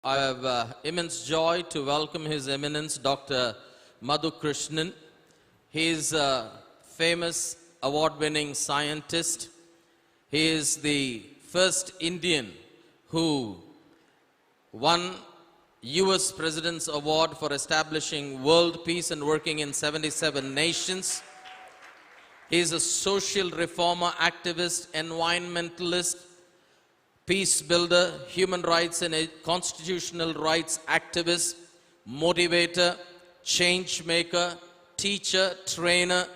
I have immense joy to welcome His Eminence Dr. Madhu Krishnan. He is a famous award-winning scientist. He is the first Indian who won US President's Award for establishing world peace and working in 77 nations. He is a social reformer, activist, environmentalist, peace builder, human rights and constitutional rights activist, motivator, change maker, teacher, trainer,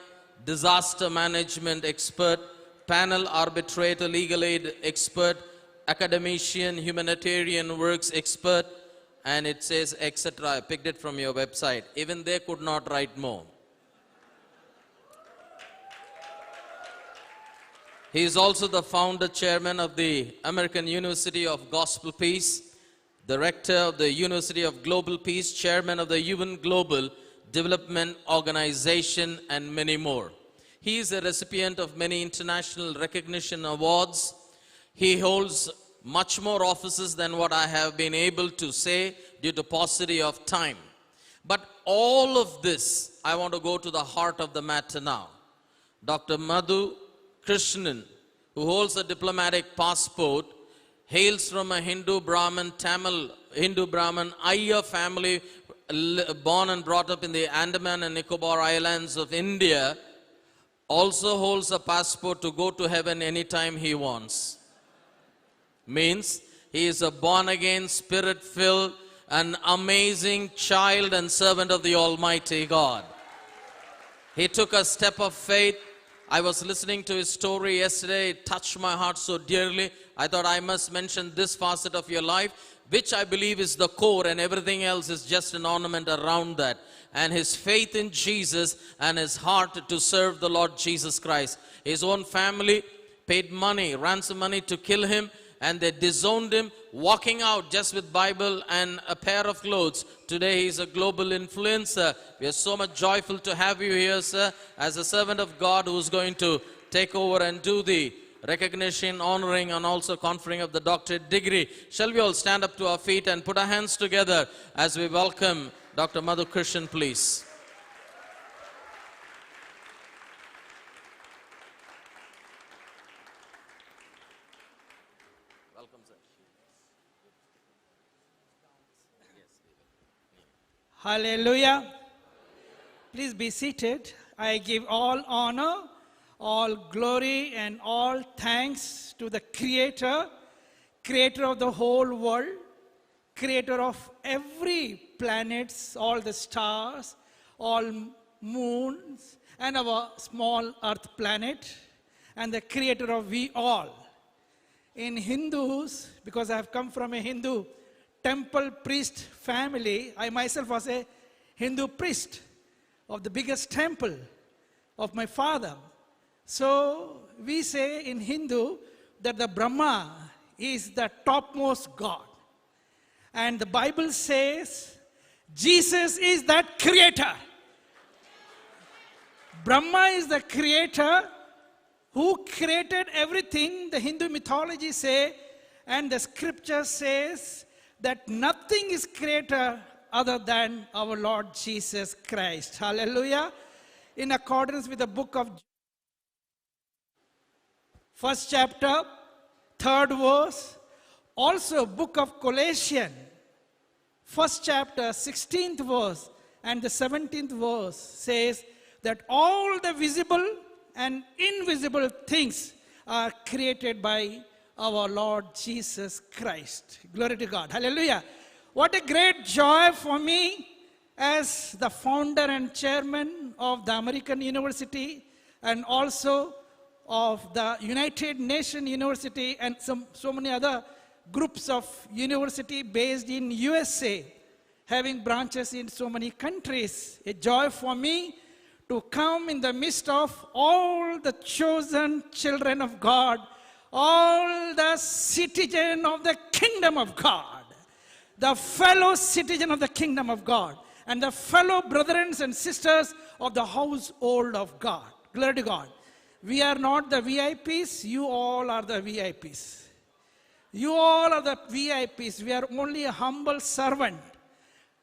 disaster management expert, panel arbitrator, legal aid expert, academician, humanitarian works expert, and it says etc. I picked it from your website. Even they could not write more. He is also the founder chairman of the American University of Gospel Peace, director of the University of Global Peace, chairman of the UN Global Development Organization, and many more. He is a recipient of many international recognition awards. He holds much more offices than what I have been able to say due to paucity of time. But all of this, I want to go to the heart of the matter now. Dr. Madhu Krishnan, who holds a diplomatic passport, hails from a Hindu Brahmin, Tamil Hindu Brahmin, Iyer family, born and brought up in the Andaman and Nicobar Islands of India, also holds a passport to go to heaven anytime he wants. Means he is a born-again, spirit-filled, an amazing child and servant of the Almighty God. He took a step of faith. I was listening to his story yesterday. It touched my heart so dearly. I thought I must mention this facet of your life, which I believe is the core, and everything else is just an ornament around that. And his faith in Jesus and his heart to serve the Lord Jesus Christ. His own family paid money, ransom money to kill him, and they disowned him, walking out just with Bible and a pair of clothes. Today he is a global influencer. We are so much joyful to have you here, sir, as a servant of God who is going to take over and do the recognition, honoring, and also conferring of the doctorate degree. Shall we all stand up to our feet and put our hands together as we welcome Dr. Madhu Krishnan, please. Hallelujah. Please be seated. I give all honor, all glory, and all thanks to the Creator, Creator of the whole world, Creator of every planets, all the stars, all moons, and our small earth planet, and the Creator of we all. In Hindus, because I have come from a Hindu temple priest family, I myself was a Hindu priest of the biggest temple of my father. So we say in Hindu that the Brahma is the topmost God. And the Bible says Jesus is that creator. Brahma is the creator who created everything. The Hindu mythology say, and the scripture says, that nothing is greater other than our Lord Jesus Christ. Hallelujah. In accordance with the book of first chapter, 3rd verse, also book of Colossians, first chapter, 16th verse, and the 17th verse says that all the visible and invisible things are created by our Lord Jesus Christ. Glory to God. Hallelujah. What a great joy for me as the founder and chairman of the American University and also of the United Nations University and so many other groups of university based in USA, having branches in so many countries. A joy for me to come in the midst of all the chosen children of God, all the citizen of the kingdom of God, the fellow citizen of the kingdom of God, and the fellow brothers and sisters of the household of God. Glory to God. We are not the VIPs, you all are the VIPs. You all are the VIPs. We are only a humble servant.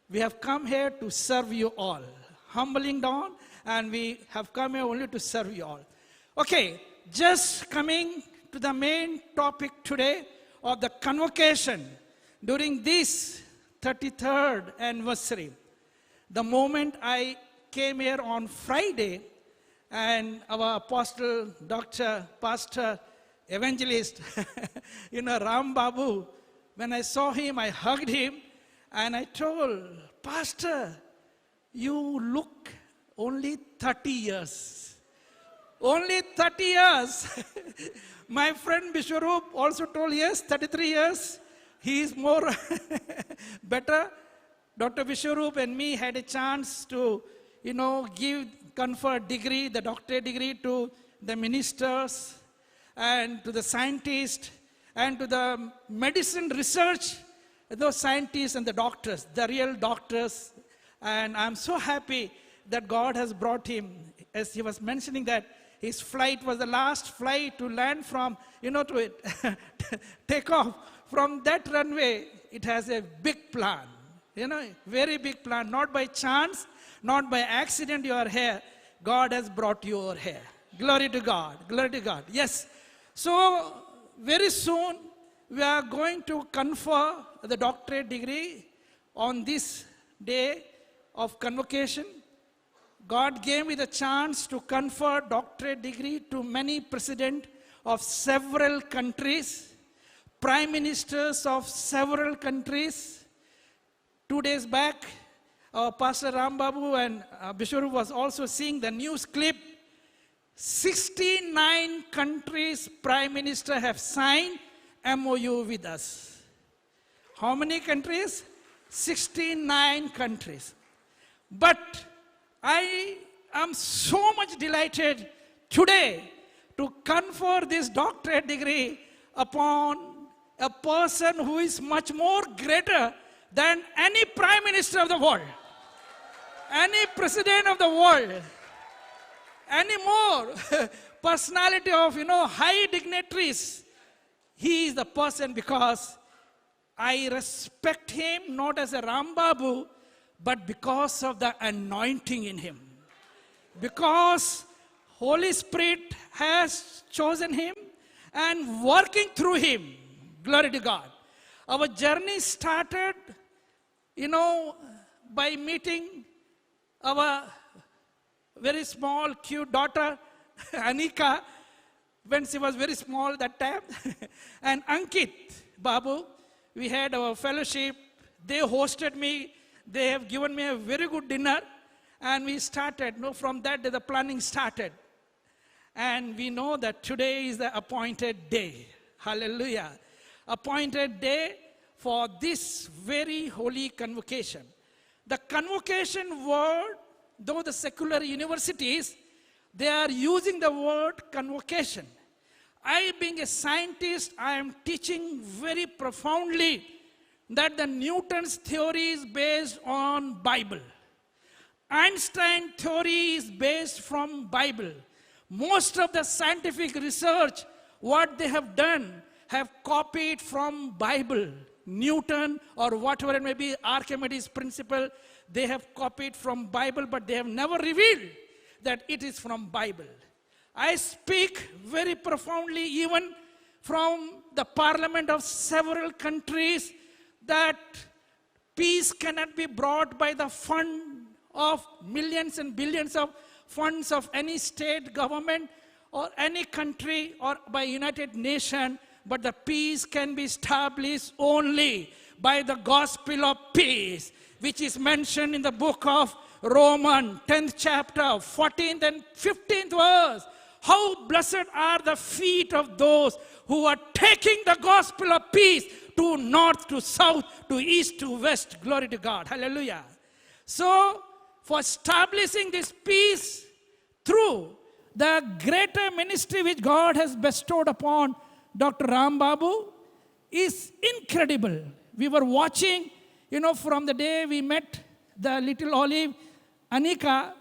We have come here to serve you all. Humbling down, and we have come here only to serve you all. Okay, just coming to the main topic today of the convocation during this 33rd anniversary. The moment I came here on Friday, and our apostle, Dr. Pastor, Evangelist, Ram Babu, when I saw him, I hugged him, and I told, Pastor, you look only 30 years. Only 30 years. My friend Bishwarup also told, yes, 33 years. He is more better. Dr. Bishwarup and me had a chance to, confer degree, the doctorate degree to the ministers and to the scientists and to the medicine research, those scientists and the doctors, the real doctors. And I'm so happy that God has brought him, as he was mentioning that his flight was the last flight to land from, to take off from that runway. It has a big plan, very big plan. Not by chance, not by accident you are here. God has brought you over here. Glory to God, glory to God. Yes. So very soon we are going to confer the doctorate degree on this day of convocation. God gave me the chance to confer doctorate degree to many presidents of several countries, prime ministers of several countries. 2 days back, our Pastor Ram Babu and Bishwarup was also seeing the news clip. 69 countries prime minister have signed MOU with us. How many countries? 69 countries. But I am so much delighted today to confer this doctorate degree upon a person who is much more greater than any prime minister of the world, any president of the world, any more personality of, high dignitaries. He is the person because I respect him not as a Ram Babu, but because of the anointing in him. Because Holy Spirit has chosen him and working through him. Glory to God. Our journey started, by meeting our very small, cute daughter, Anika, when she was very small that time. And Ankit Babu, we had our fellowship. They hosted me. They have given me a very good dinner. And we started, from that day the planning started. And we know that today is the appointed day. Hallelujah. Appointed day for this very holy convocation. The convocation word, though the secular universities, they are using the word convocation. I, being a scientist, I am teaching very profoundly that the Newton's theory is based on Bible. Einstein theory is based from Bible. Most of the scientific research, what they have done, have copied from Bible. Newton or whatever it may be, Archimedes principle, they have copied from Bible, but they have never revealed that it is from Bible. I speak very profoundly even from the parliament of several countries that peace cannot be brought by the fund of millions and billions of funds of any state government or any country or by United Nations, but the peace can be established only by the gospel of peace, which is mentioned in the book of Romans, 10th chapter, 14th and 15th verse. How blessed are the feet of those who are taking the gospel of peace to north, to south, to east, to west. Glory to God. Hallelujah. So, for establishing this peace through the greater ministry which God has bestowed upon Dr. Ram Babu is incredible. We were watching, from the day we met the little Olive, Anika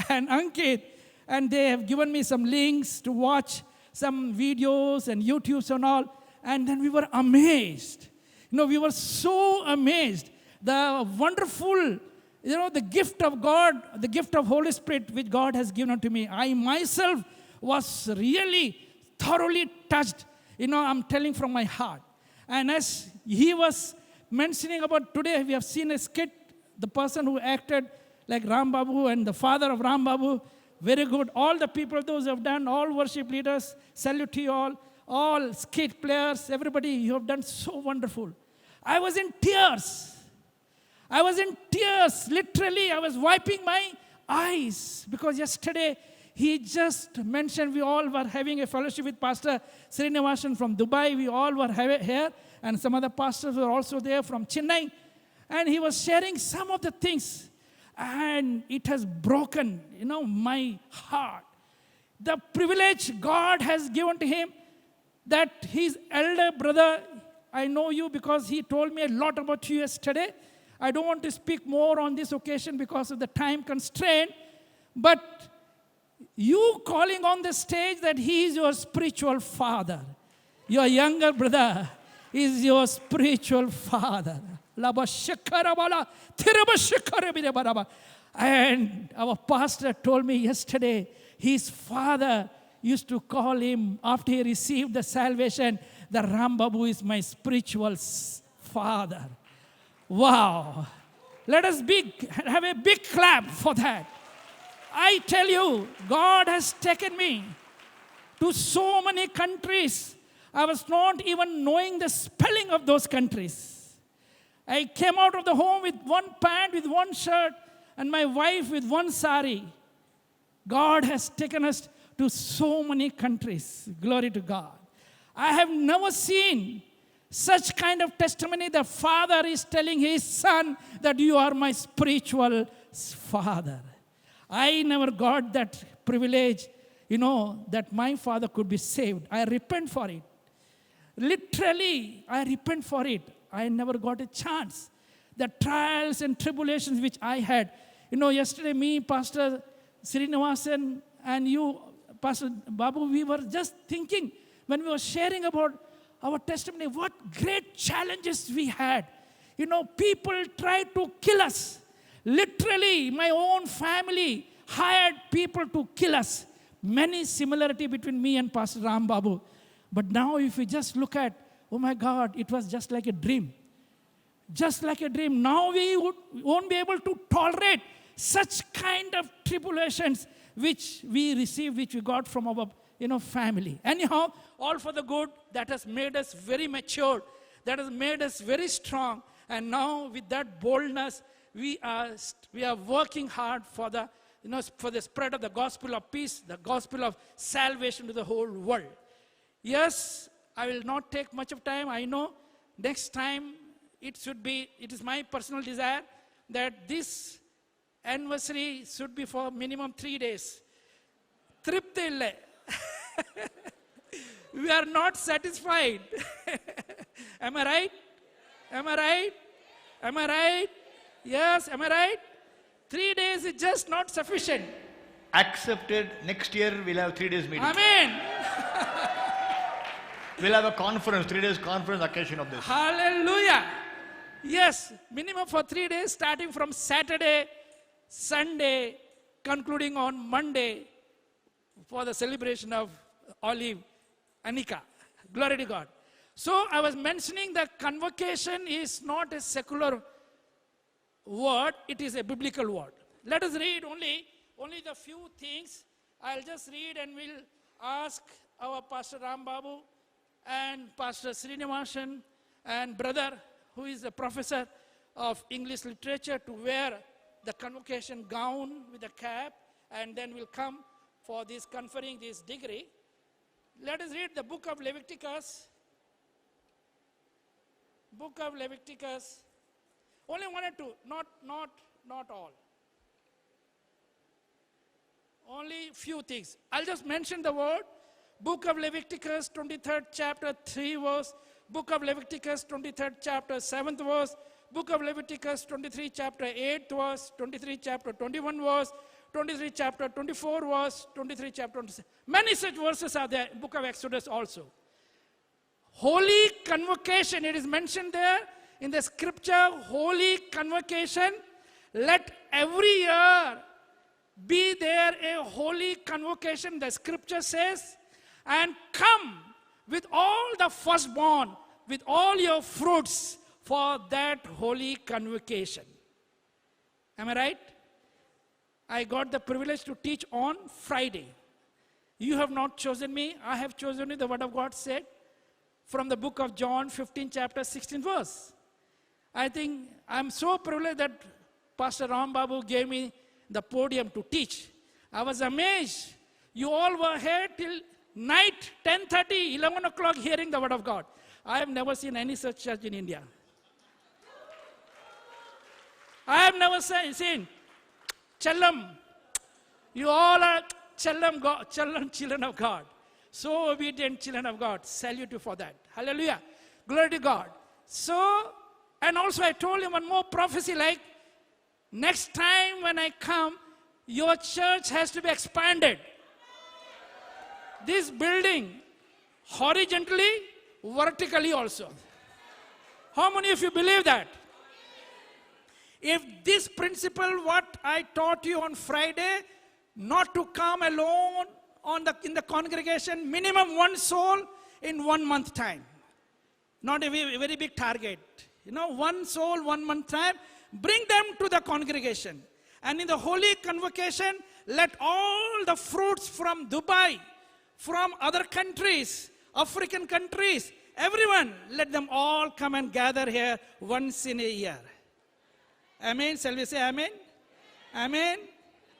and Ankit, and they have given me some links to watch some videos and YouTubes and all. And then we were amazed. We were so amazed. The wonderful, the gift of God, the gift of Holy Spirit which God has given unto me. I myself was really thoroughly touched. I'm telling from my heart. And as he was mentioning about today, we have seen a skit, the person who acted like Ram Babu and the father of Ram Babu, very good. All the people, those who have done, all worship leaders, salute to you all skit players, everybody, you have done so wonderful. I was in tears. Literally, I was wiping my eyes because yesterday he just mentioned we all were having a fellowship with Pastor Srinivasan from Dubai. We all were here, and some other pastors were also there from Chennai. And he was sharing some of the things, and it has broken, my heart. The privilege God has given to him, that his elder brother, I know you because he told me a lot about you yesterday. I don't want to speak more on this occasion because of the time constraint, but you calling on the stage that he is your spiritual father. Your younger brother is your spiritual father. And our pastor told me yesterday, his father used to call him, after he received the salvation, the Ram Babu is my spiritual father. Wow. Let us have a big clap for that. I tell you, God has taken me to so many countries. I was not even knowing the spelling of those countries. I came out of the home with one pant, with one shirt, and my wife with one sari. God has taken us to so many countries. Glory to God. I have never seen such kind of testimony. The father is telling his son that you are my spiritual father. I never got that privilege, that my father could be saved. I repent for it. Literally, I repent for it. I never got a chance. The trials and tribulations which I had. Yesterday me, Pastor Srinivasan, and you, Pastor Babu, we were just thinking when we were sharing about our testimony, what great challenges we had. People tried to kill us. Literally, my own family hired people to kill us. Many similarity between me and Pastor Ram Babu. But now if we just look at, oh my God, it was just like a dream. Just like a dream. Now we won't be able to tolerate such kind of tribulations which we received, which we got from our family. Anyhow, all for the good. That has made us very mature. That has made us very strong. And now with that boldness, we are working hard for the for the spread of the gospel of peace, the gospel of salvation to the whole world. Yes, I will not take much of time. I know next time it is my personal desire that this anniversary should be for minimum 3 days. Tripti ille. We are not satisfied. Am I right? Am I right? Am I right? Yes, am I right? 3 days is just not sufficient. Accepted. Next year we'll have 3 days meeting. Amen. We'll have a conference, 3 days conference occasion of this. Hallelujah. Yes, minimum for 3 days, starting from Saturday, Sunday, concluding on Monday for the celebration of Olive Anika. Glory to God. So I was mentioning that convocation is not a secular word, it is a biblical word. Let us read only the few things. I'll just read and we'll ask our Pastor Ram Babu and Pastor Srinivasan and brother who is a professor of English literature to wear the convocation gown with a cap, and then we'll come for this conferring this degree. Let us read the book of Leviticus. Book of Leviticus. Only one or two, not all. Only few things. I'll just mention the word. Book of Leviticus, 23rd chapter, 3 verse. Book of Leviticus, 23rd chapter, 7th verse. Book of Leviticus, 23 chapter, 8th verse. 23 chapter, 21 verse. 23 chapter, 24 verse. 23 chapter, 26. Many such verses are there in book of Exodus also. Holy convocation, it is mentioned there in the scripture, holy convocation. Let every year be there a holy convocation, the scripture says, and come with all the firstborn, with all your fruits for that holy convocation. Am I right? I got the privilege to teach on Friday. You have not chosen me, I have chosen you, the word of God said, from the book of John 15 chapter 16 verse. I think I'm so privileged that Pastor Ram Babu gave me the podium to teach. I was amazed. You all were here till night, 10:30, 11 o'clock hearing the word of God. I have never seen any such church in India. I have never seen Chellam. You all are Chellam children of God. So obedient children of God. Salute you for that. Hallelujah. Glory to God. So, and also I told him one more prophecy, like, next time when I come, your church has to be expanded. This building, horizontally, vertically also. How many of you believe that? If this principle, what I taught you on Friday, not to come alone in the congregation, minimum one soul in 1 month time. Not a very big target. You know, one soul, 1 month time. Bring them to the congregation. And in the holy convocation, let all the fruits from Dubai, from other countries, African countries, everyone, let them all come and gather here once in a year. Amen. Shall we say amen? Amen.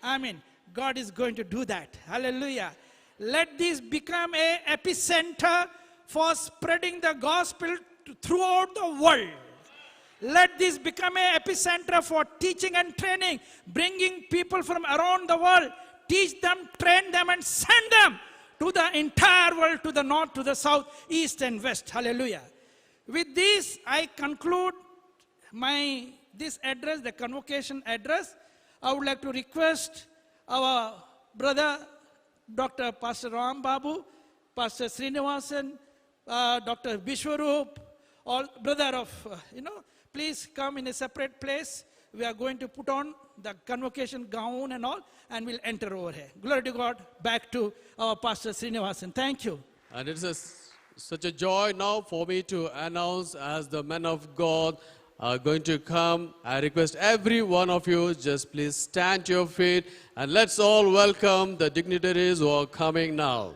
Amen. God is going to do that. Hallelujah. Let this become an epicenter for spreading the gospel throughout the world. Let this become an epicenter for teaching and training, bringing people from around the world, teach them, train them, and send them to the entire world, to the north, to the south, east, and west. Hallelujah. With this, I conclude this address, the convocation address. I would like to request our brother, Dr. Pastor Ram Babu, Pastor Srinivasan, Dr. Vishwaroop, all brother of, please come in a separate place. We are going to put on the convocation gown and all, and we'll enter over here. Glory to God. Back to our Pastor Srinivasan. Thank you. And it's such a joy now for me to announce, as the men of God are going to come, I request every one of you, just please stand to your feet and let's all welcome the dignitaries who are coming now.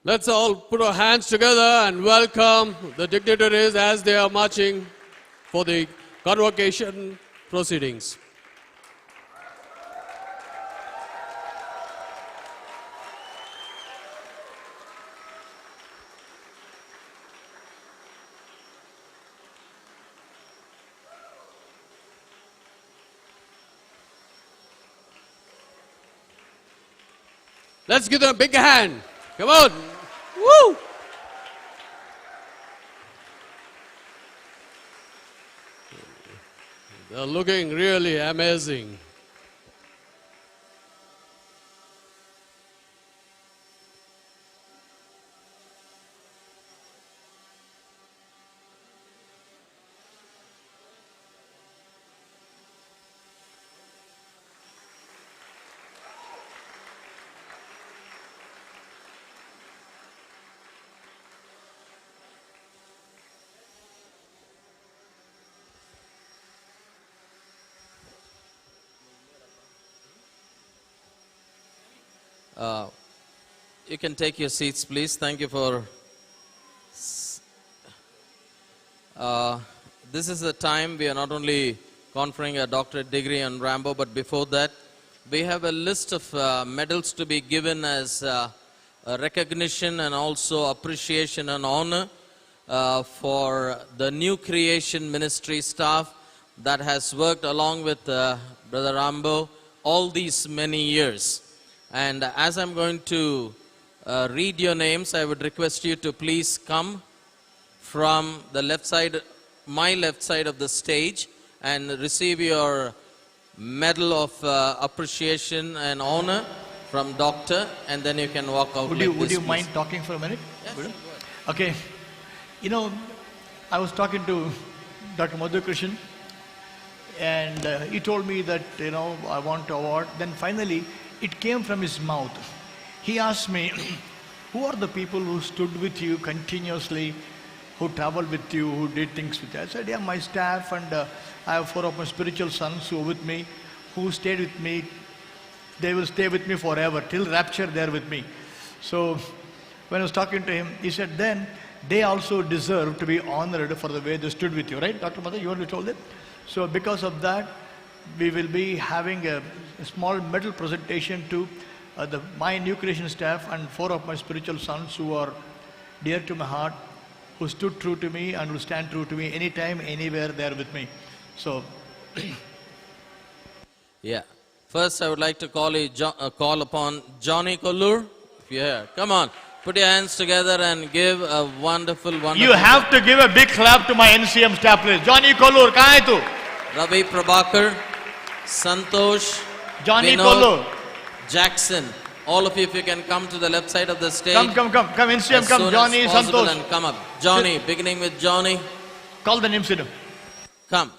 Let's all put our hands together and welcome the dignitaries as they are marching for the convocation proceedings. Let's give them a big hand. Come on. Woo! They're looking really amazing. You can take your seats, please. Thank you for... this is the time we are not only conferring a doctorate degree on Rambo, but before that, we have a list of medals to be given as a recognition and also appreciation and honor for the New Creation Ministry staff that has worked along with Brother Rambo all these many years. And as I'm going to read your names, I would request you to please come from the left side, my left side of the stage, and receive your medal of appreciation and honor from doctor, and then you can walk out. Would like you, would this, you mind please. talking for a minute? Yes, Would you? go ahead. Okay. You know, I was talking to Dr. Madhu Krishan, and he told me that, you know, I want to award. Then finally, it came from his mouth. He asked me, who are the people who stood with you continuously, who traveled with you, who did things with you? I said, yeah, my staff, and I have 4 of my spiritual sons who are with me, who stayed with me. They will stay with me forever. Till rapture, they're with me. So when I was talking to him, he said, then they also deserve to be honored for the way they stood with you, right, Dr. Madhu? You only told it. So because of that, we will be having a small medal presentation to my new creation staff and 4 of my spiritual sons who are dear to my heart, who stood true to me and will stand true to me anytime, anywhere, they are with me. So, Yeah. First, I would like to call upon Johnny Kollur. If you're here, come on. Put your hands together and give a wonderful, wonderful. you have to give a big clap to my NCM staff, please. Johnny Kollur, kahan hai tu? Ravi Prabhakar, Santosh, Johnny Vinod, Kollur. Jackson. All of you, if you can come to the left side of the stage. Come, NCM, as come, soon Johnny, as possible Santosh. and come up. Johnny, beginning with Johnny. Call the name, Sidhu. Come.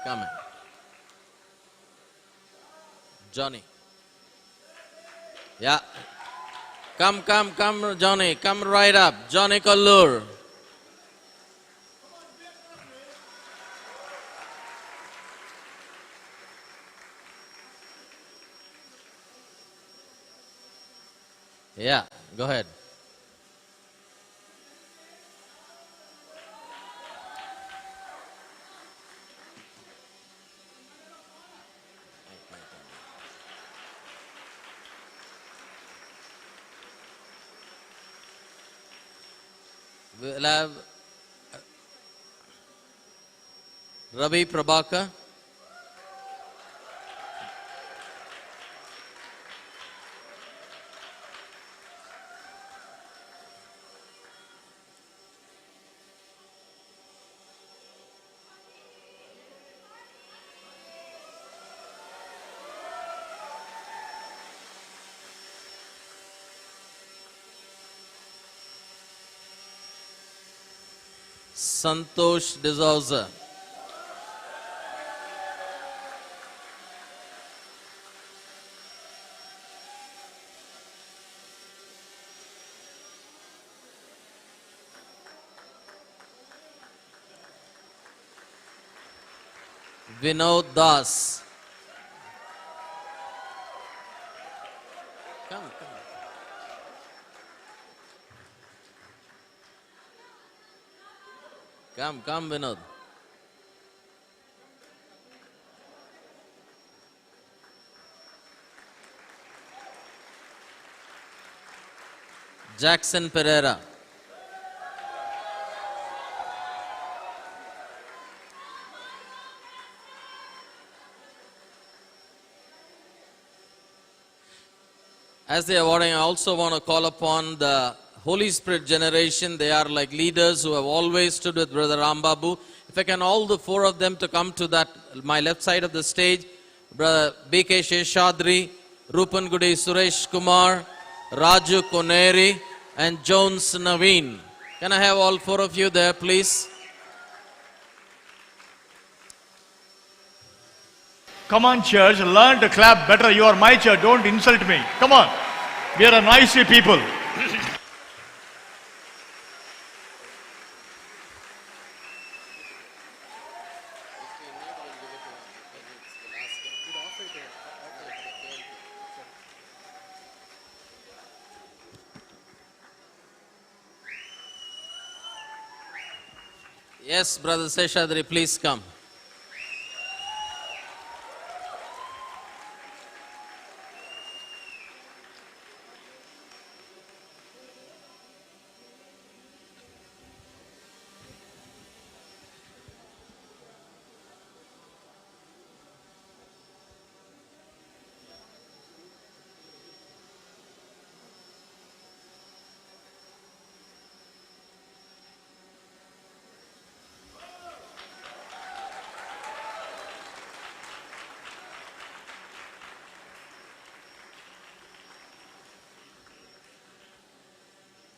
Come in. Johnny. Yeah. Come, Johnny. Come right up. Johnny Kollur. Yeah, go ahead. We'll have Ravi Prabhakar. Santosh D'Souza. Vinod Das. Come. Come, Vinod. Jackson Pereira. As they are awarding, I also want to call upon the Holy Spirit generation. They are like leaders who have always stood with Brother Rambabu. If I can, all the 4 of them to come to that, my left side of the stage. Brother B.K. Sheshadri, Rupan Gudi Suresh Kumar, Raju Koneri, and Jones Naveen. Can I have all 4 of you there, please? Come on, church, learn to clap better. You are my church, don't insult me. Come on. We are a noisy people. Yes, Brother Seshadri, please come.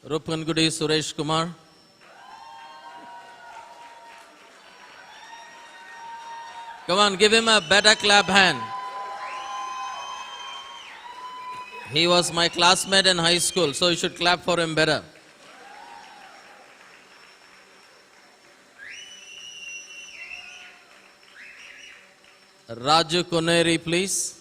Rupangudi Suresh Kumar. Come on, give him a better clap hand. He was my classmate in high school, so you should clap for him better. Raju Koneri, please.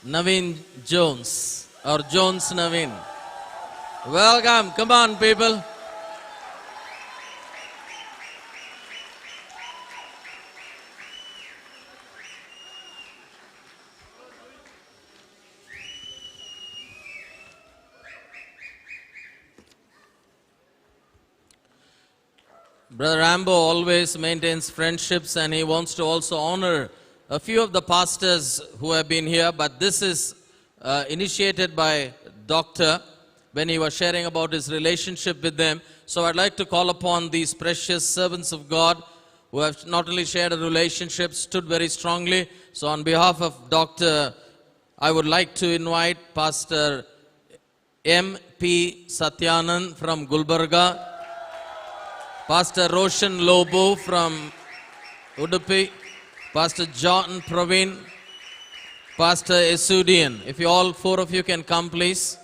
Naveen Jones or Jones Naveen. Welcome. Come on, people. Brother Rambo always maintains friendships and he wants to also honor a few of the pastors who have been here, but this is initiated by Doctor when he was sharing about his relationship with them. So I'd like to call upon these precious servants of God who have not only shared a relationship, stood very strongly. So on behalf of Doctor, I would like to invite Pastor M.P. Satyanand from Gulbarga, Pastor Roshan Lobo from Udupi, Pastor John Praveen, Pastor Esudian. If you all four of you can come, please.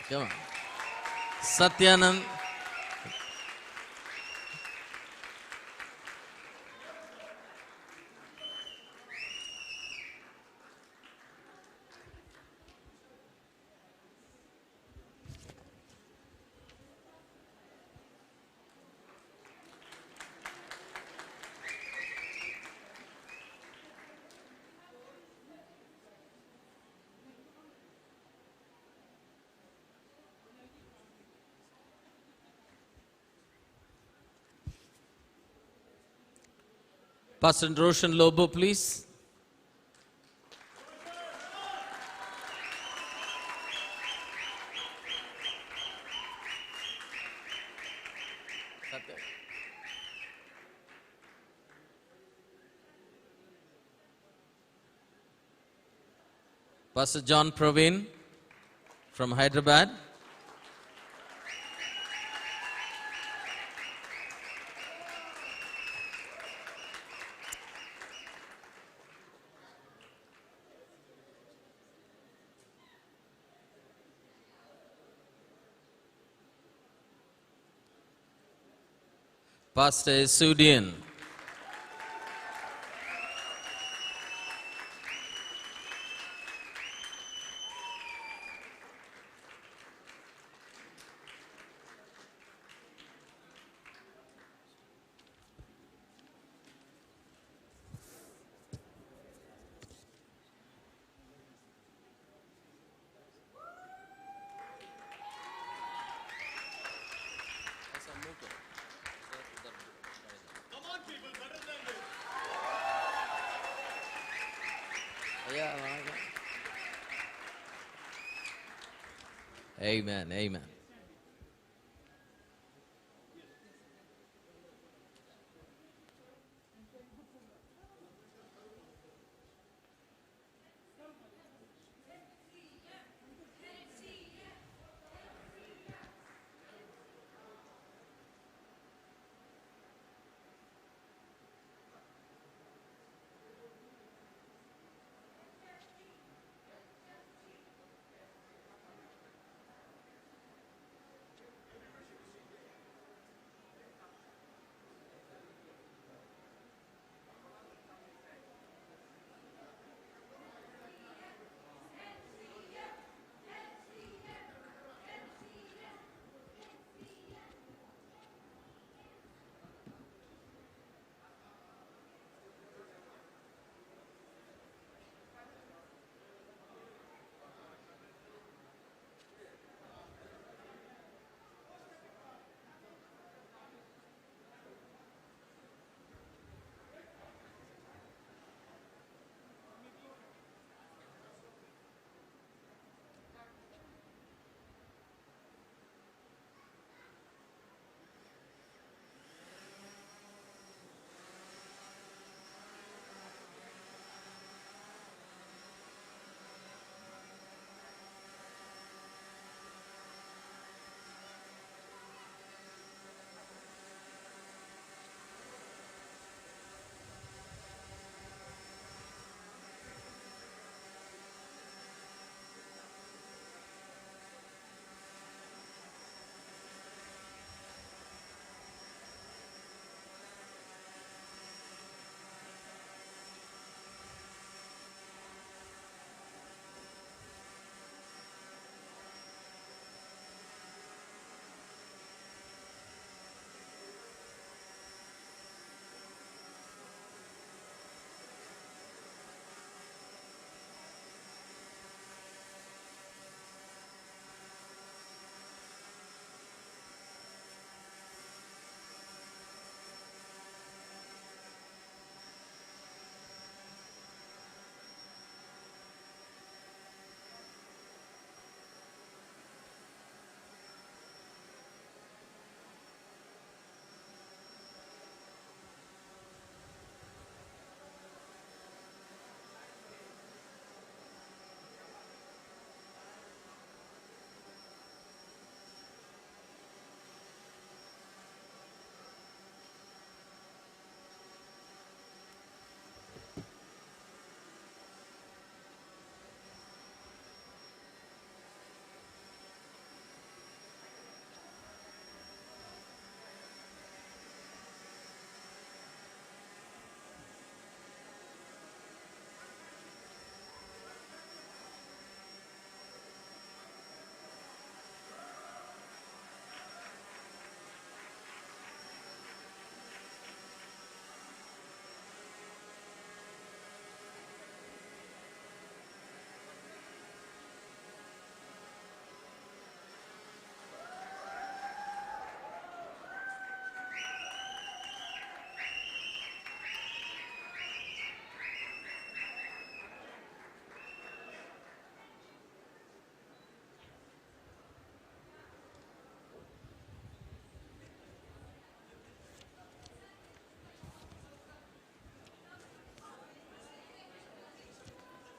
Come on. Satyanand. Pastor Roshan Lobo, please. Pastor John Praveen from Hyderabad. Pastor Sudian. Amen, amen.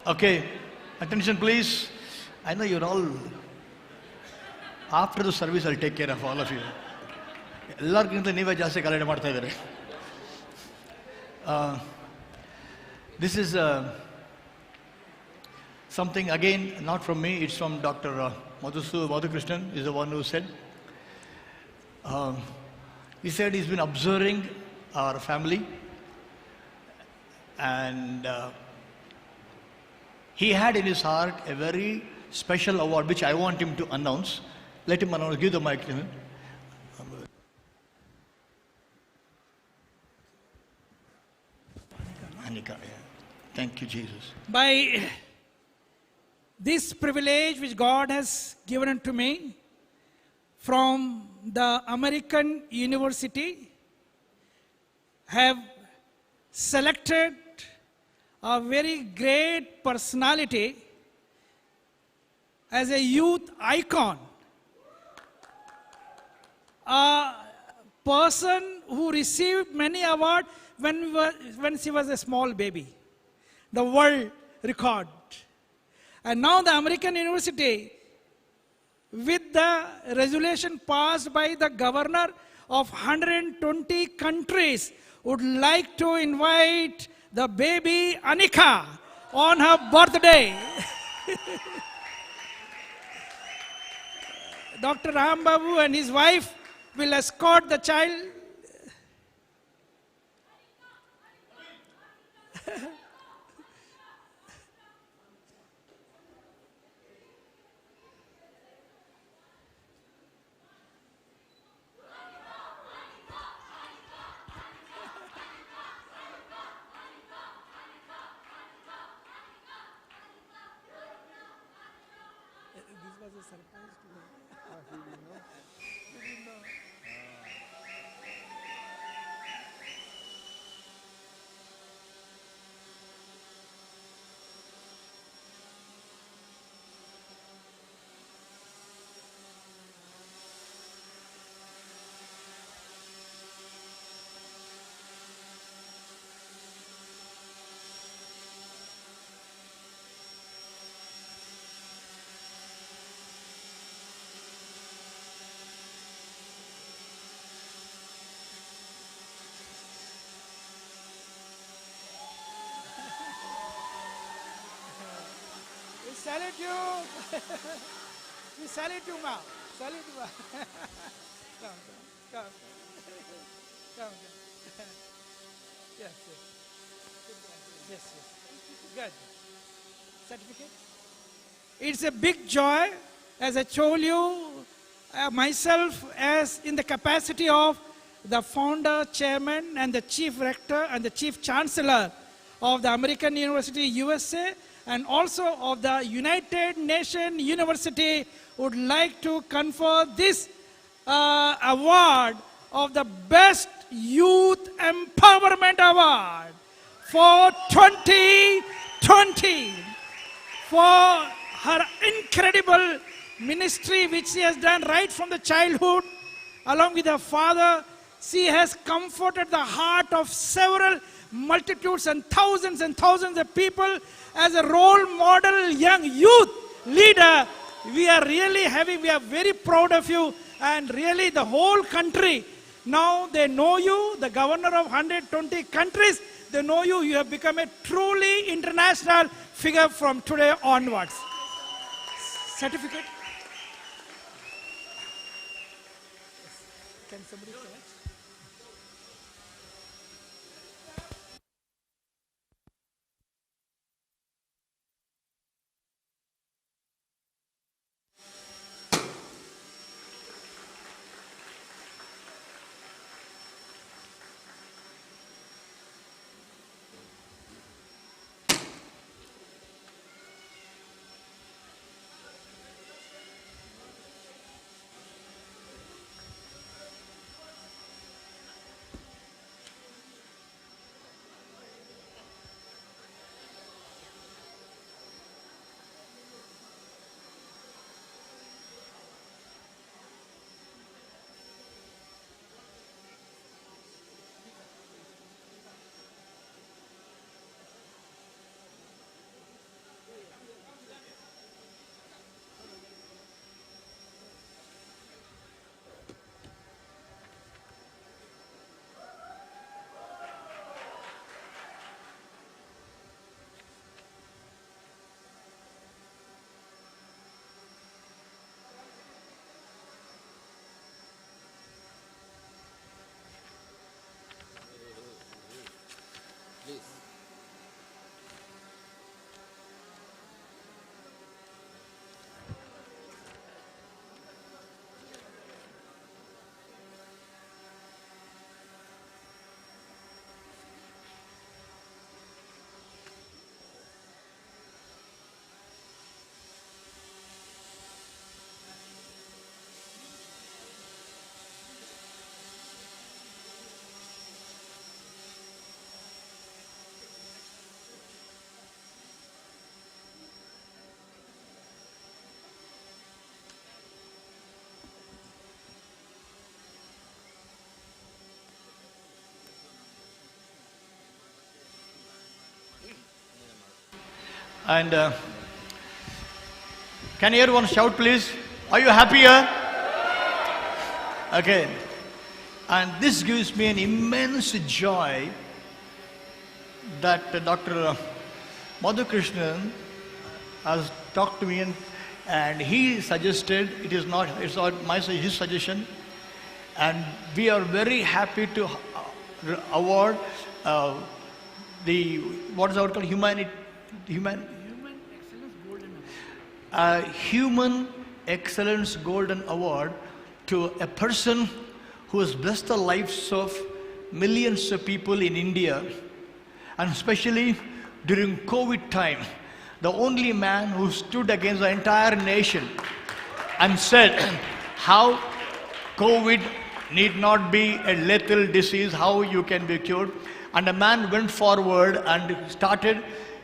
Okay, attention please. I know you're all. After the service, I'll take care of all of you. ಎಲ್ಲರಿಗಿಂತ ನೀವೇ ಜಾಸ್ತಿ ಗಲಾಟೆ ಮಾಡ್ತಾ ಇದ್ದಾರೆ. This is something again not from me. It's from Dr. Madhukrishnan is the one who said. He said he's been observing our family, and he had in his heart a very special award which I want him to announce. Let him announce. Give the mic to him. Anika, yeah. Thank you, Jesus. By this privilege which God has given unto me from the American University, have selected a very great personality as a youth icon, a person who received many awards when she was a small baby, the world record. And now the American University, with the resolution passed by the governor of 120 countries, would like to invite the baby Anika on her birthday. Dr. Rambabu and his wife will escort the child. Salute you. We salute you, ma. Salute you, ma. Come. Come. Yes. Good. Certificate? It's a big joy, as I told you, myself as in the capacity of the founder, chairman, and the chief rector and the chief chancellor of the American University, USA, and also of the United Nations University, would like to confer this award of the Best Youth Empowerment Award for 2020 for her incredible ministry which she has done right from the childhood. Along with her father, she has comforted the heart of several multitudes and thousands of people as a role model young youth leader. We are very proud of you, and really the whole country, now they know you, the governor of 120 countries, they know you. You have become a truly international figure from today onwards. Certificate? Can somebody collect? And can everyone shout, please? Are you happier? Okay. And this gives me an immense joy that Dr. Madhukrishnan has talked to me, and he suggested, it's not his suggestion, and we are very happy to award the, what is called, Human Excellence Golden Award to a person who has blessed the lives of millions of people in India, and especially during COVID time, the only man who stood against the entire nation and said how COVID need not be a lethal disease, how you can be cured. And a man went forward and started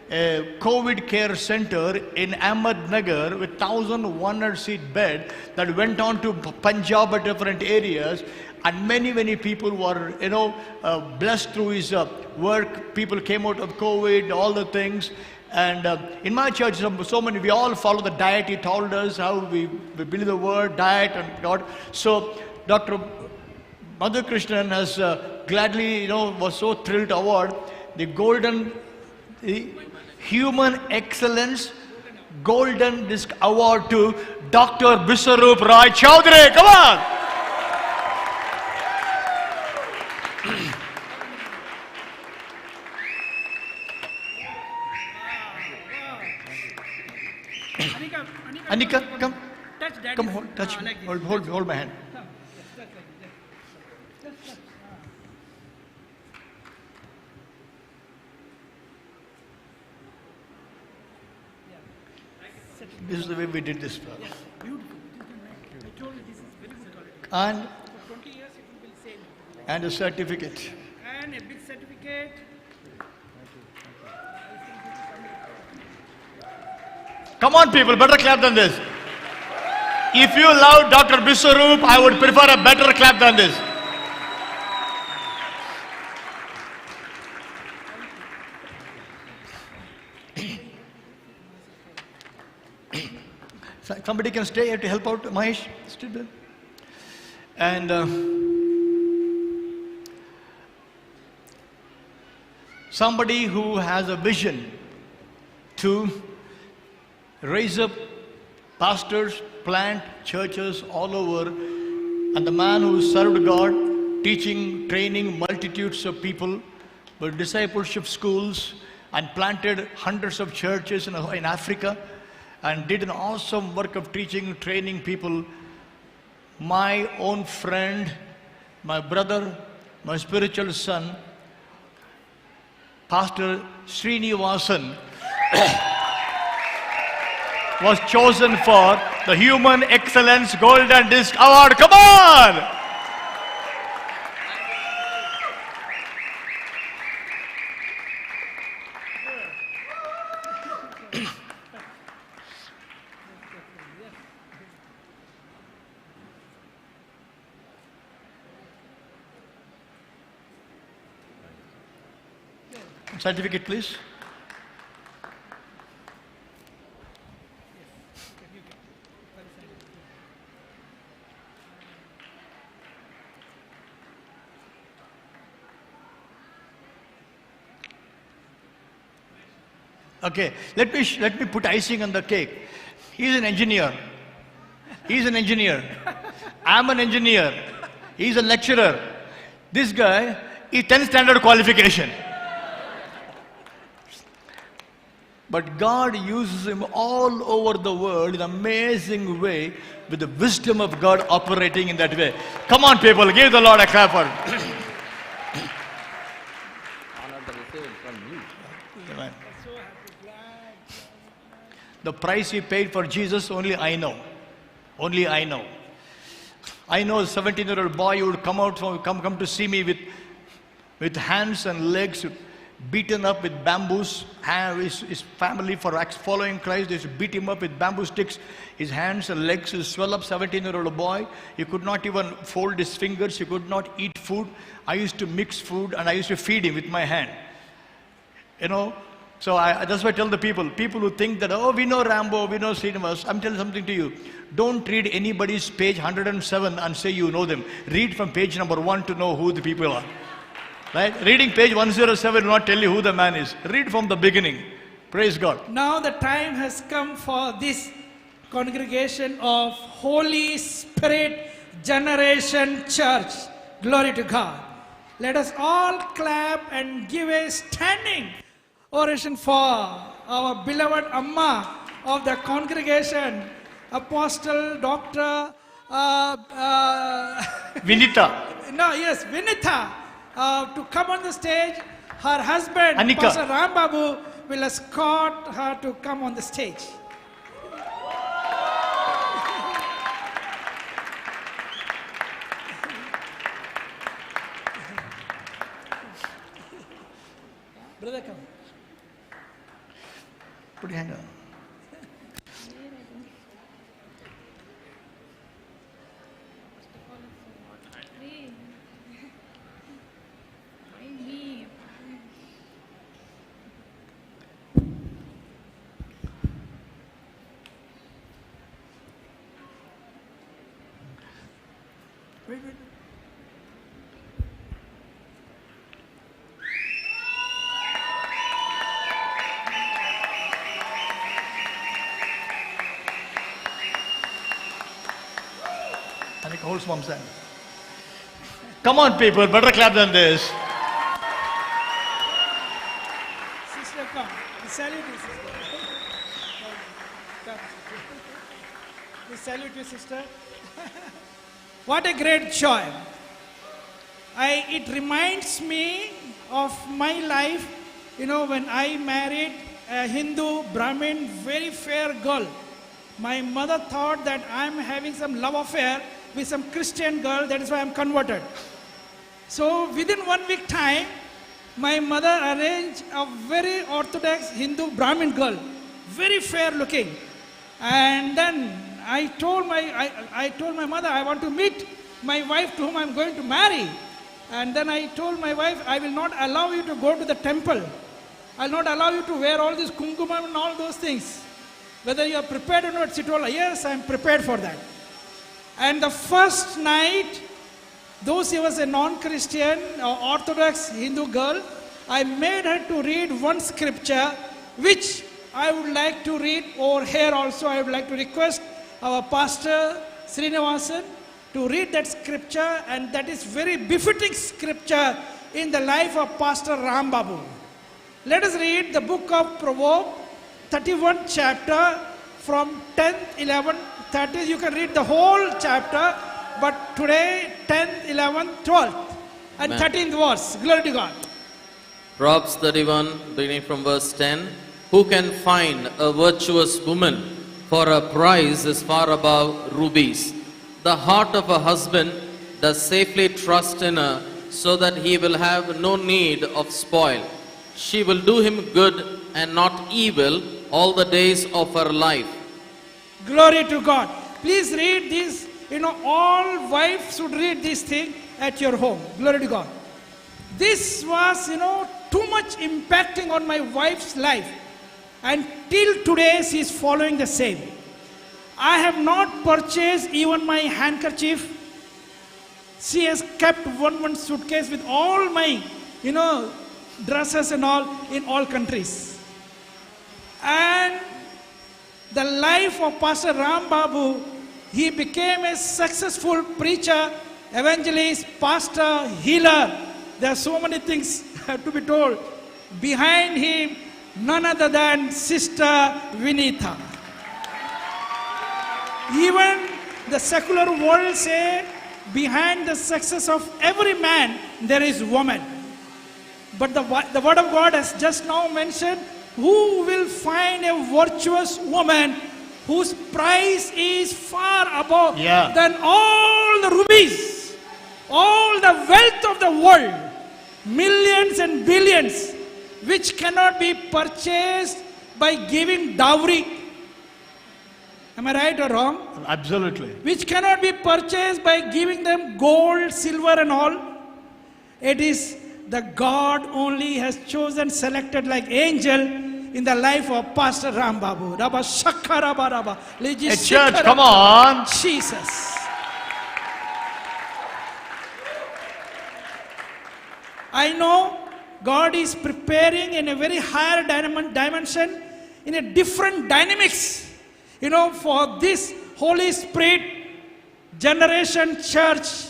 a COVID care center in Ahmednagar with 1,100 seat bed that went on to Punjab at different areas. And many people were, blessed through his work. People came out of COVID, all the things. And in my church, so many, we all follow the diet. He told us how we believe the word, diet, and God. So Dr. Madhukrishnan has gladly, was so thrilled to award the Human Excellence Golden Disc Award to Dr. Biswarup Rai Chowdhury. Come on! Anika, come. Touch daddy. Come, touch me. Hold my hand. This is the way we did this. Beautiful. I told you this is very good quality. And, For 20 years it will be the same. and a certificate. And a big certificate. Come on, people, better clap than this. If you love Dr. Biswarup, I would prefer a better clap than this. Somebody can stay here to help out, Mahesh. Stay there. And somebody who has a vision to raise up pastors, plant churches all over, and the man who served God, teaching, training multitudes of people, with discipleship schools, and planted hundreds of churches in Africa, and did an awesome work of teaching, training people. My own friend, my brother, my spiritual son, Pastor Srinivasan, was chosen for the Human Excellence Golden Disc Award. Come on! Certificate, please. Okay, let me put icing on the cake. He's an engineer. He's an engineer. I'm an engineer. He's a lecturer. This guy is 10th standard qualification. But God uses him all over the world in an amazing way, with the wisdom of God operating in that way. Come on, people, give the Lord a clap for him. Amen. The price he paid for Jesus, only I know. Only I know. I know a 17-year-old boy who would come to see me with hands and legs beaten up with bamboos. His family, for following Christ, they used to beat him up with bamboo sticks. His hands and legs would swell up. 17-year-old boy. He could not even fold his fingers. He could not eat food. I used to mix food and I used to feed him with my hand. So that's why I tell the people who think that, oh, we know Rambo, we know Srinivas, I'm telling something to you. Don't read anybody's page 107 and say you know them. Read from page number 1 to know who the people are. Right? Reading page 107 will not tell you who the man is. Read from the beginning. Praise God. Now the time has come for this congregation of Holy Spirit Generation Church. Glory to God. Let us all clap and give a standing oration for our beloved Amma of the congregation, Apostle Dr. Vinita. Vinitha, to come on the stage. Her husband, Anika. Pastor Ram Babu, will escort her to come on the stage. Brother, come. Put your hand on. Wait. Anika holds mom's hand. Come on, people, better clap than this. Sister, come. We salute you, sister. Come. We salute you, sister. What a great joy. It reminds me of my life, when I married a Hindu Brahmin, very fair girl. My mother thought that I'm having some love affair with some Christian girl, that is why I'm converted. So within 1 week time, my mother arranged a very orthodox Hindu Brahmin girl, very fair looking. And then I told my mother, I want to meet my wife to whom I'm going to marry. And then I told my wife, I will not allow you to go to the temple. I'll not allow you to wear all this kumkumam and all those things. Whether you are prepared or not, she told her, yes, I'm prepared for that. And the first night, though she was a non-Christian or Orthodox Hindu girl, I made her to read one scripture, which I would like to read over here also. I would like to request our pastor Srinivasan to read that scripture, and that is very befitting scripture in the life of Pastor Ram Babu. Let us read the book of Proverbs, 31 chapter from 10th, 11th, 30th. You can read the whole chapter, but today 10th, 11th, 12th and Amen. 13th verse. Glory to God. Proverbs 31, beginning from verse 10. Who can find a virtuous woman? For her price is far above rubies. The heart of a husband does safely trust in her, so that he will have no need of spoil. She will do him good and not evil all the days of her life. Glory to God. Please read this. All wives should read this thing at your home. Glory to God. This was, too much impacting on my wife's life. And till today, she is following the same. I have not purchased even my handkerchief. She has kept one suitcase with all my, dresses and all in all countries. And the life of Pastor Ram Babu, he became a successful preacher, evangelist, pastor, healer. There are so many things to be told. Behind him, none other than Sister Vinitha. Even the secular world say, behind the success of every man, there is woman. But the word of God has just now mentioned, who will find a virtuous woman whose price is far above than all the rubies, all the wealth of the world, millions and billions, which cannot be purchased by giving dowry. Am I right or wrong? Absolutely. Which cannot be purchased by giving them gold, silver and all. It is the God only has chosen, selected like angel in the life of Pastor Ram Babu. Rabba Shakha Rabba Rabba. Leji Hey, church, Shikha come Rabba. on. Jesus. I know God is preparing in a very higher dimension, in a different dynamics, for this Holy Spirit generation church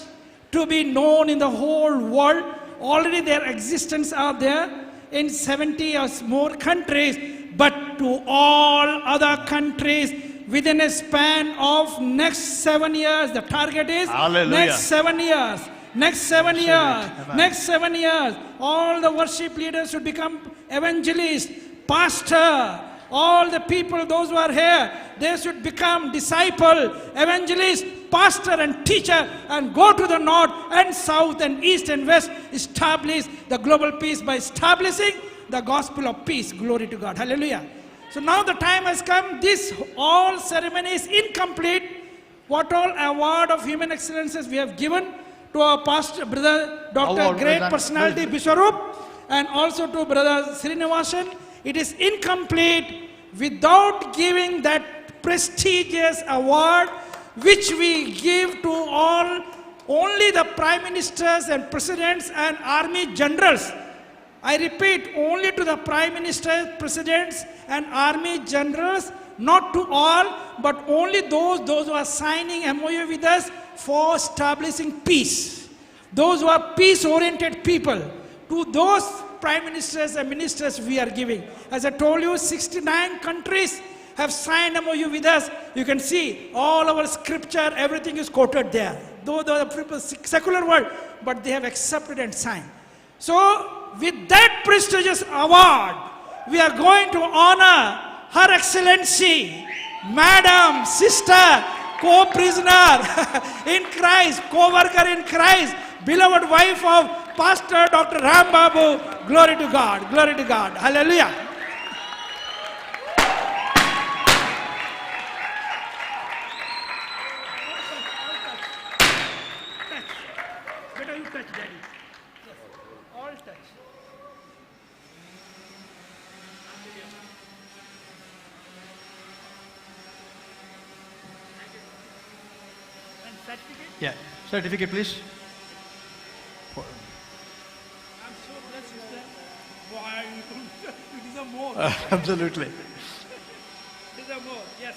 to be known in the whole world. Already their existence are there in 70 or more countries, but to all other countries within a span of next 7 years. The target is Hallelujah. next 7 years. Next 7 years, Amen. next 7 years, all the worship leaders should become evangelists, pastor. All the people, those who are here, they should become disciple, evangelist, pastor and teacher, and go to the north and south and east and west, establish the global peace by establishing the gospel of peace. Glory to God. Hallelujah. So now the time has come. This all ceremony is incomplete. What all award of human excellences we have given to our pastor, brother, Dr. Award, Great well done. Personality Biswarup, and also to brother Srinivasan. It is incomplete without giving that prestigious award which we give to all, only the prime ministers and presidents and army generals. I repeat, only to the prime ministers, presidents and army generals, not to all, but only those who are signing MOU with us for establishing peace. Those who are peace-oriented people. To those prime ministers and ministers we are giving. As I told you, 69 countries have signed MOU with us. You can see all our scripture, everything is quoted there. Though the people, secular world, but they have accepted and signed. So, with that prestigious award, we are going to honor Her Excellency, Madam, Sister, co-prisoner in Christ, co-worker in Christ, beloved wife of Pastor Dr. Ram Babu. Glory to God. Glory to God. Hallelujah. Better you touch, Daddy. Yes. All touch. And certificate? Yeah. Certificate, please. I'm so blessed, sister. Why you deserve more. Absolutely. Deserve more. Yes.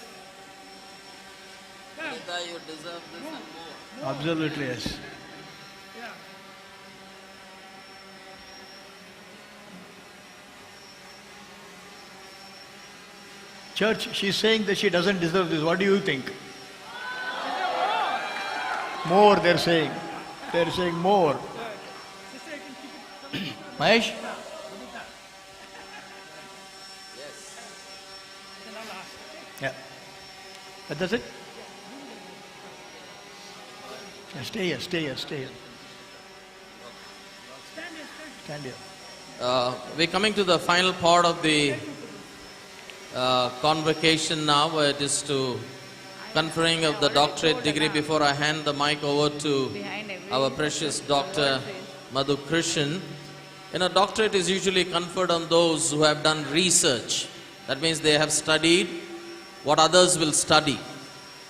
Come. Rita, you deserve this and more. Absolutely, yes. Yeah. Church, she's saying that she doesn't deserve this. What do you think? More, they're saying. They're saying more. Sister, I can keep it. Mahesh? Then I'll ask. Yeah. That's it? Yeah, stay here, stay here, stay here. Stand here. We're coming to the final part of the convocation now. It is to conferring of the doctorate degree. Before I hand the mic over to our precious Dr. Madhu Krishan. Doctorate is usually conferred on those who have done research. That means they have studied what others will study.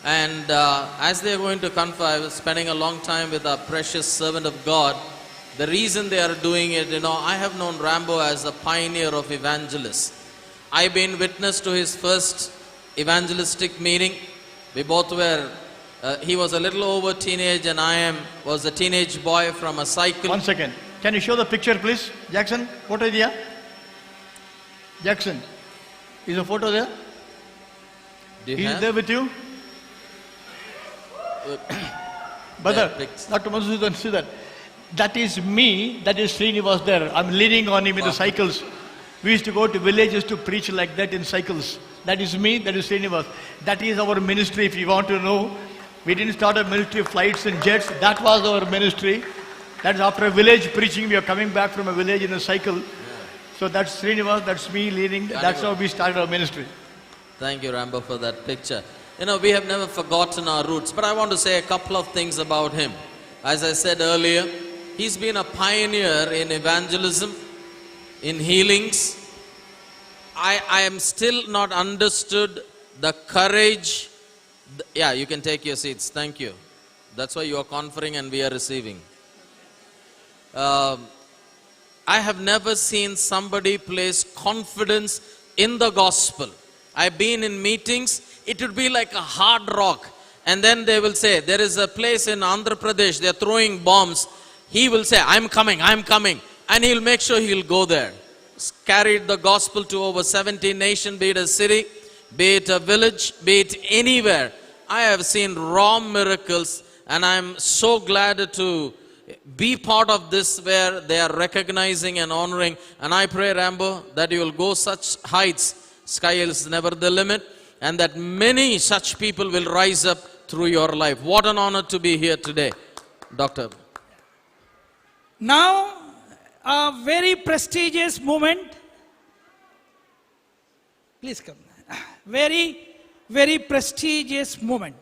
And as they are going to confer, I was spending a long time with a precious servant of God. The reason they are doing it, I have known Rambo as a pioneer of evangelists. I've been witness to his first evangelistic meeting. We both were, he was a little over teenage and I was a teenage boy from a cycle. 1 second. Can you show the picture, please? Jackson, photo there? Jackson, is a photo there? Do you He's have? there with you? Brother, pics. Dr. Madhusudan, see that. That is me, that is Srinivas there. I'm leaning on him in the cycles. We used to go to villages to preach like that in cycles. That is me, that is Srinivas. That is our ministry, if you want to know. We didn't start a ministry of flights and jets. That was our ministry. That's after a village preaching. We are coming back from a village in a cycle. So that's Srinivas, that's me leading. That's how we started our ministry. Thank you, Rambo, for that picture. We have never forgotten our roots, but I want to say a couple of things about him. As I said earlier, he's been a pioneer in evangelism, in healings, I am still not understood the courage. Yeah, you can take your seats. Thank you. That's why you are conferring and we are receiving. I have never seen somebody place confidence in the gospel. I've been in meetings, it would be like a hard rock. And then they will say, there is a place in Andhra Pradesh, they're throwing bombs. He will say, I'm coming. And he'll make sure he'll go there. Carried the gospel to over 70 nations, be it a city, be it a village, be it anywhere. I have seen raw miracles, and I'm so glad to be part of this where they are recognizing and honoring. And I pray, Rambo, that you will go such heights. Sky is never the limit. And that many such people will rise up through your life. What an honor to be here today, Doctor. Now, a very prestigious moment. Please come. Very, very prestigious moment.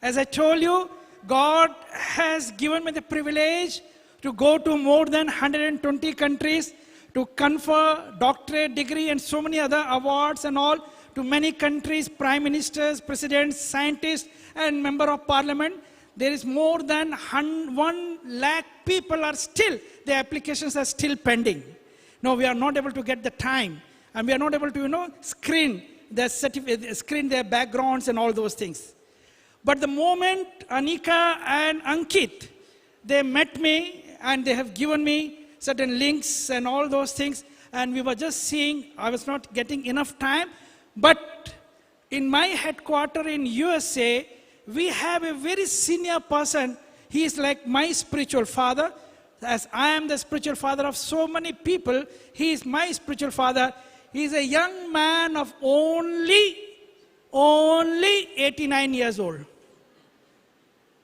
As I told you, God has given me the privilege to go to more than 120 countries to confer doctorate degree and so many other awards and all to many countries, prime ministers, presidents, scientists, and member of parliament. There is more than 1 lakh people are still, the applications are still pending. No, we are not able to get the time, and we are not able to, screen their backgrounds and all those things. But the moment Anika and Ankit, they met me and they have given me certain links and all those things, and we were just seeing, I was not getting enough time, but in my headquarters in USA, we have a very senior person. He is like my spiritual father. As I am the spiritual father of so many people, he is my spiritual father. He is a young man of only 89 years old.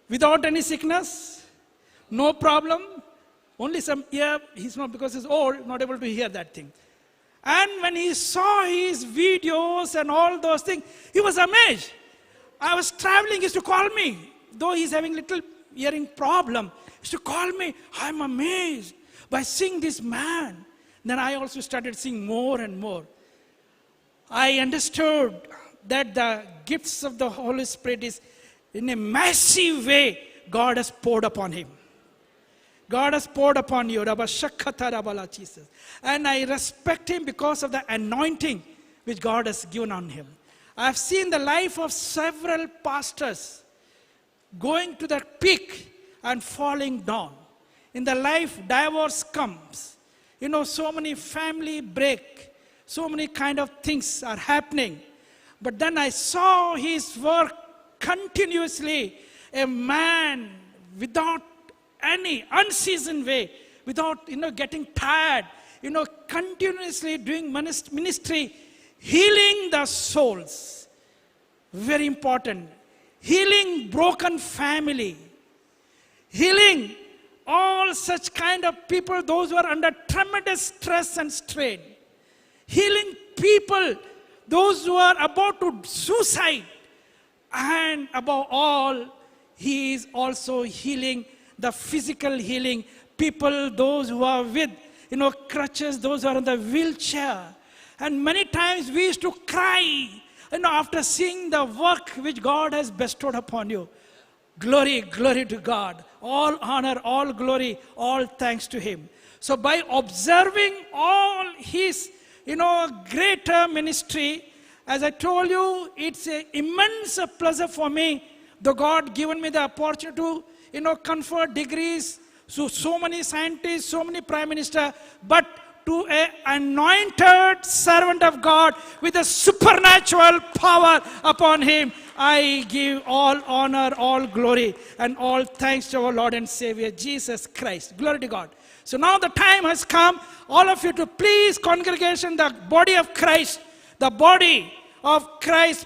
Without any sickness, no problem. Only some ear, he's not, because he's old, not able to hear that thing. And when he saw his videos and all those things, he was amazed. I was traveling, he used to call me. Though he's having little hearing problem, he used to call me. I'm amazed by seeing this man. Then I also started seeing more and more. I understood that the gifts of the Holy Spirit is in a massive way God has poured upon him. God has poured upon you. Jesus. And I respect him because of the anointing which God has given on him. I've seen the life of several pastors going to that peak and falling down. In the life, divorce comes. So many family break. So many kind of things are happening. But then I saw his work continuously. A man without any unseasoned way, without getting tired, continuously doing ministry, healing the souls. Very important. Healing broken family. Healing all such kind of people, those who are under tremendous stress and strain. Healing people, those who are about to suicide. And above all, he is also healing the physical healing people, those who are with crutches, those who are in the wheelchair. And many times we used to cry after seeing the work which God has bestowed upon you. Glory, glory to God. All honor, all glory, all thanks to him. So by observing all his greater ministry, as I told you, it's an immense pleasure for me, the God given me the opportunity to confer degrees to so many scientists, so many prime ministers, but to an anointed servant of God with a supernatural power upon him, I give all honor, all glory, and all thanks to our Lord and Savior, Jesus Christ. Glory to God. So now the time has come, all of you to please, congregation, the body of Christ,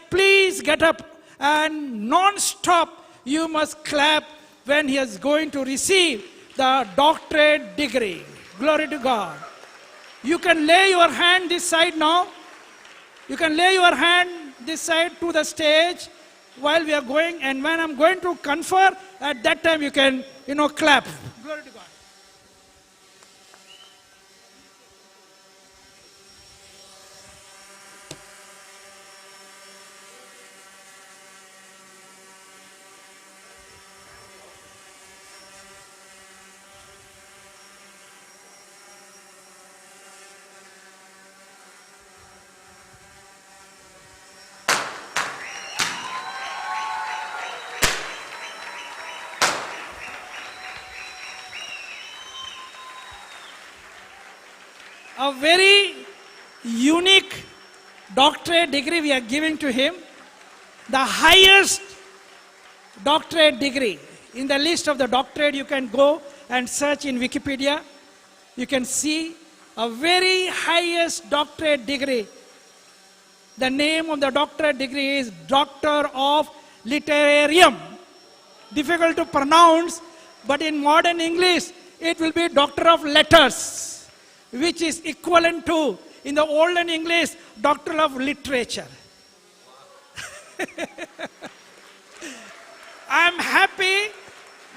please get up and non-stop you must clap when he is going to receive the doctorate degree. Glory to God. You can lay your hand this side now. You can lay your hand this side to the stage while we are going, and when I'm going to confer, at that time you can, clap. Glory to God. a very unique doctorate degree we are giving to him. The highest doctorate degree. In the list of the doctorate, you can go and search in Wikipedia. You can see a very highest doctorate degree. The name of the doctorate degree is Doctor of Literarium. Difficult to pronounce, but in modern English, it will be Doctor of Letters, which is equivalent to, in the olden English, Doctor of Literature. I'm happy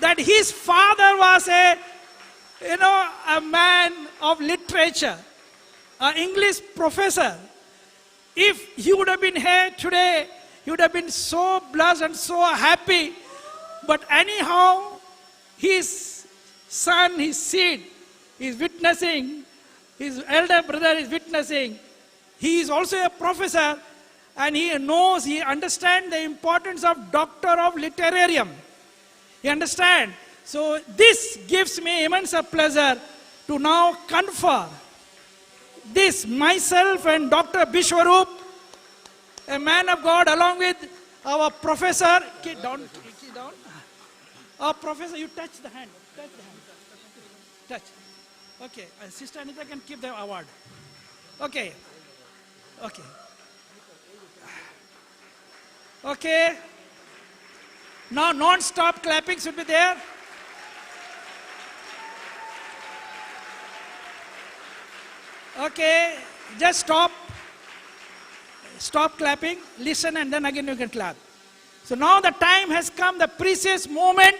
that his father was a man of literature, an English professor. If he would have been here today, he would have been so blessed and so happy. But anyhow, his son, his seed, is witnessing, his elder brother is witnessing. He is also a professor, and he knows, he understands the importance of Doctor of Literarium. You understand? So this gives me immense pleasure to now confer this myself and Dr. Bishwarup, a man of God, along with our professor. Kid down. Our professor, you touch the hand. Touch the hand. Touch. Okay. Sister Anita can keep the award. Okay. Okay. Okay. Now non-stop clapping should be there. Okay, just stop. Stop clapping, listen, and then again you can clap. So now the time has come, the precious moment,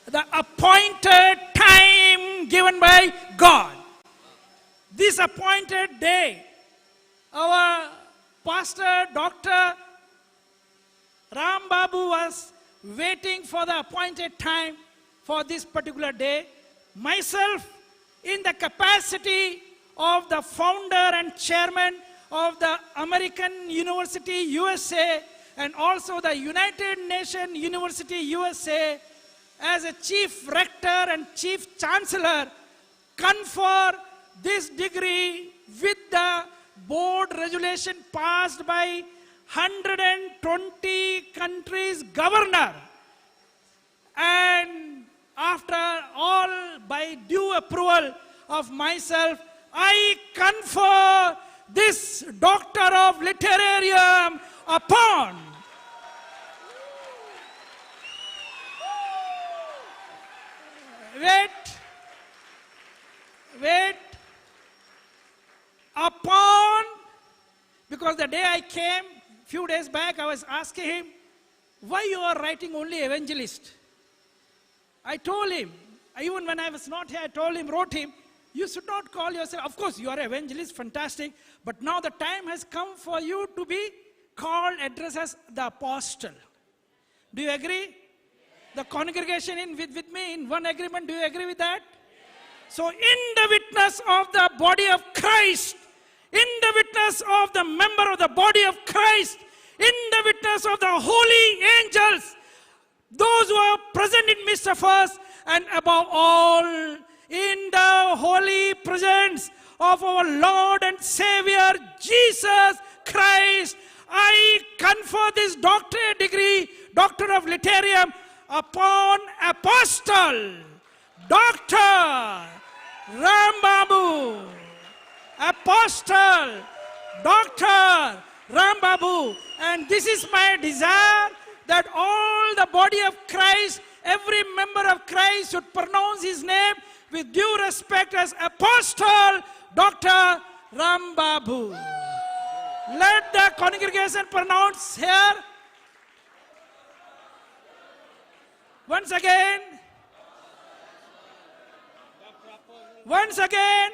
the appointed time given by God. This appointed day, our pastor, Dr. Ram Babu was waiting for the appointed time for this particular day. Myself, in the capacity of the founder and chairman of the American University USA and also the United Nations University USA, as a chief rector and chief chancellor, confer this degree with the board resolution passed by 120 countries' governor. And after all, by due approval of myself, I confer this Doctor of Literarium upon upon, because the day I came, few days back, I was asking him, why you are writing only evangelist? I told him, even when I was not here, I told him, wrote him, you should not call yourself, of course you are evangelist, fantastic, but now the time has come for you to be called, addressed as the apostle. Do you agree? The congregation with me in one agreement, do you agree with that? So in the witness of the body of Christ, in the witness of the member of the body of Christ, in the witness of the holy angels, those who are present in midst of us, and above all, in the holy presence of our Lord and Savior, Jesus Christ, I confer this doctorate degree, Doctor of Literarium, upon Apostle Dr. Ram Babu. Apostle Dr. Ram Babu. And this is my desire, that all the body of Christ, every member of Christ should pronounce his name with due respect as Apostle Dr. Ram Babu. Let the congregation pronounce here. Once again. Once again.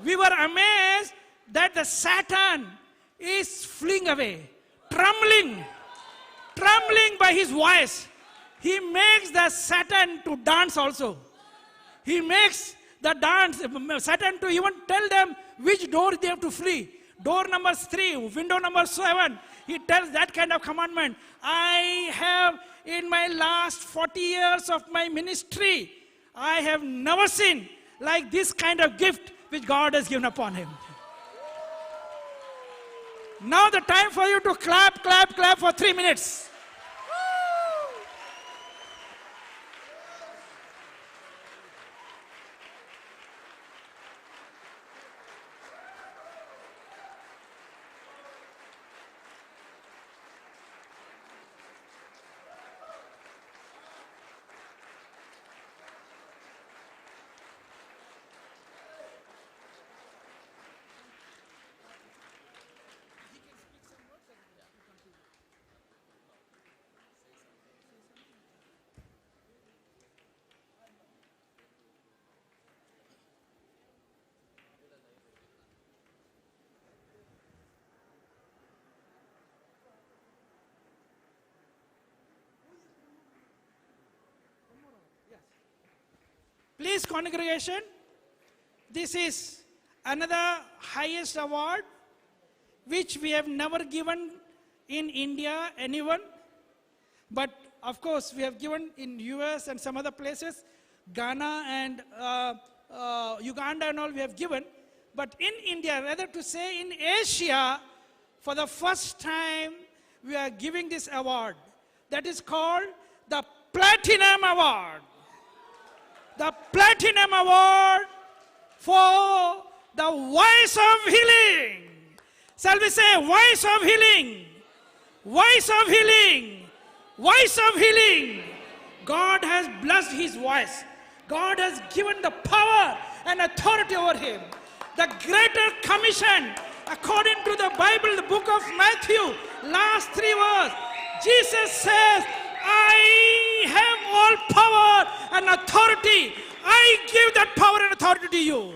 We were amazed that the Satan is fleeing away, trembling by his voice. He makes the Satan to dance also. He makes the dance, Satan to even tell them which door they have to flee. Door number 3, window number 7. He tells that kind of commandment. I have, in my last 40 years of my ministry, I have never seen like this kind of gift which God has given upon him. Now the time for you to clap, clap, clap for 3 minutes. Please, congregation, this is another highest award which we have never given in India, anyone. But of course, we have given in US and some other places, Ghana and Uganda and all we have given. But in India, rather to say in Asia, for the first time, we are giving this award. That is called the Platinum Award. The Platinum Award for the voice of healing. Shall we say voice of healing? Voice of healing. Voice of healing. God has blessed his voice. God has given the power and authority over him. The greater commission, according to the Bible, the book of Matthew, last 3 verses, Jesus says, I have all power and authority. I give that power and authority to you.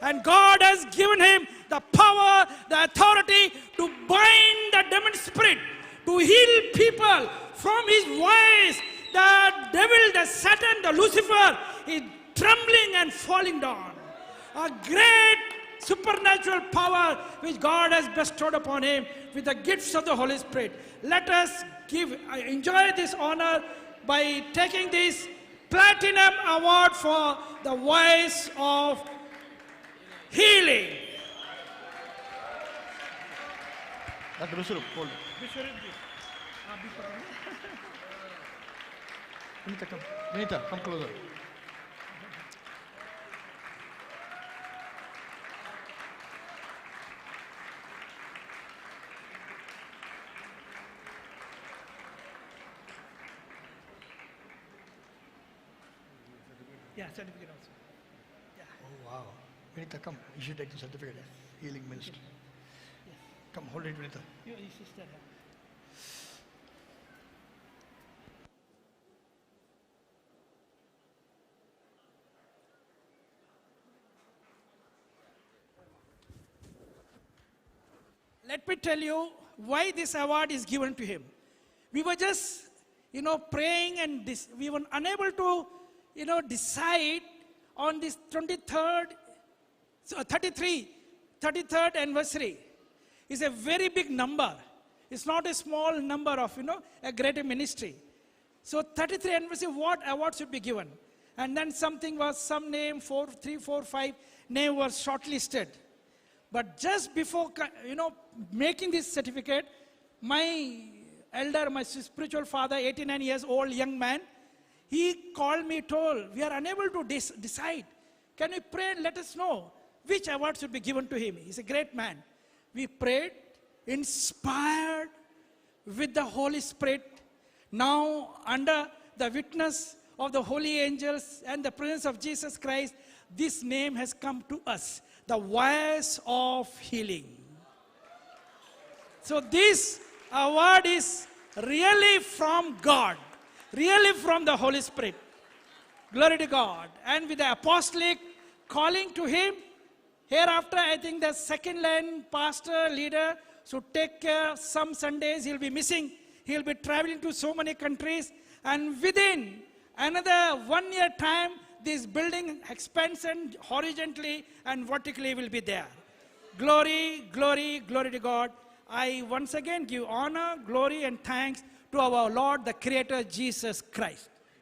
And God has given him the power, the authority to bind the demon spirit, to heal people from his voice. The devil, the Satan, the Lucifer is trembling and falling down. A great supernatural power which God has bestowed upon him with the gifts of the Holy Spirit. Let us enjoy this honor by taking this Platinum Award for the voice of healing. Dr. Visurup, hold. Vinita, come. Vinita, come closer. Yeah, certificate also. Yeah. Oh, wow. Vinita, come. You should take the certificate. Healing ministry. Come, hold it, Vinita. Your sister. Yeah. Let me tell you why this award is given to him. We were just, praying and we were unable to, decide on this 33rd anniversary. It's a very big number. It's not a small number of, a greater ministry. So 33rd anniversary, what award should be given? And then something was, some name, 3, 4, 5 name was shortlisted. But just before, making this certificate, my elder, my spiritual father, 89 years old young man, he called me, told, we are unable to decide. Can we pray and let us know which award should be given to him? He's a great man. We prayed, inspired with the Holy Spirit. Now, under the witness of the holy angels and the presence of Jesus Christ, this name has come to us, the voice of healing. So this award is really from God, really from the Holy Spirit. Glory to God. And with the apostolic calling to him, hereafter I think the second line pastor, leader, should take care. Some Sundays he'll be missing. He'll be traveling to so many countries. And within another 1 year time, this building expansion horizontally and vertically will be there. Glory, glory, glory to God. I once again give honor, glory, and thanks to our Lord, the Creator, Jesus Christ.